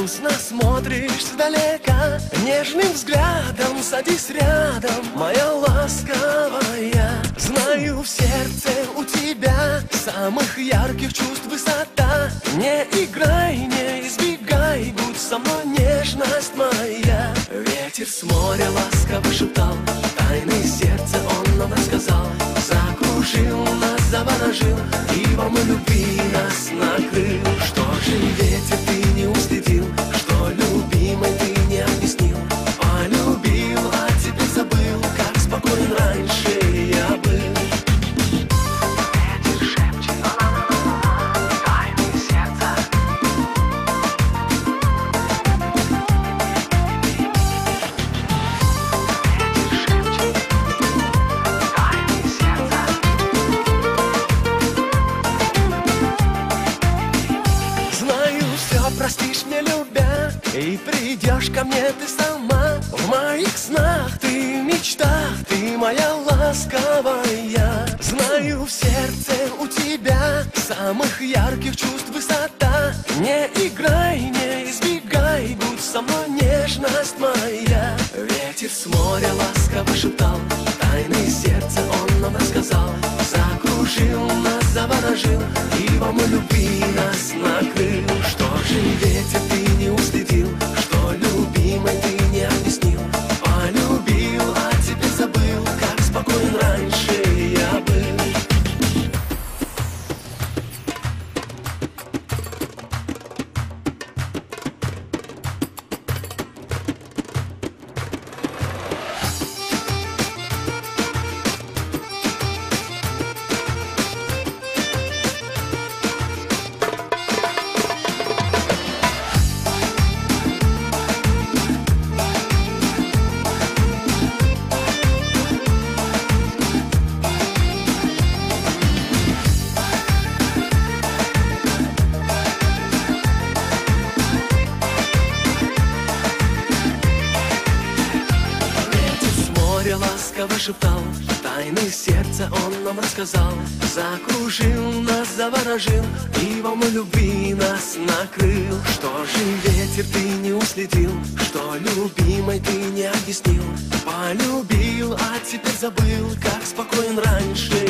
грустно смотришь сдалека, нежным взглядом садись рядом, моя ласковая. Знаю, в сердце у тебя самых ярких чувств высота. Не играй, не избегай, будь со мной, нежность моя. Ветер с моря ласково шептал, тайны сердца он нам рассказал. Закружил нас, заворожил, и волной любви нас накрыл. Что же ветер ты не уследил, что любимой ты не объяснил? Полюбил, а теперь забыл, как спокоен раньше я был. Ветер шепчет тайны сердца. Ветер шепчет тайны сердца. Знаю, все простишь мне, любя, и придешь ко мне ты сама. В моих снах ты, мечтах ты, моя ласковая. Знаю, в сердце у тебя самых ярких чувств высота. Не играй, не избегай, будь со мной, нежность моя. Ветер с моря ласково шептал, тайны сердца он нам рассказал. Закружил нас, заворожил, и волной любви нас накрыл. Что же ветер ты не уследил, что любимой ты не объяснил? Полюбил, а теперь забыл, как спокоен раньше я был. Ласково шептал, тайны сердца он нам рассказал. Закружил нас, заворожил, и волной любви нас накрыл. Что же ветер ты не уследил, что любимой ты не объяснил? Полюбил, а теперь забыл, как спокоен раньше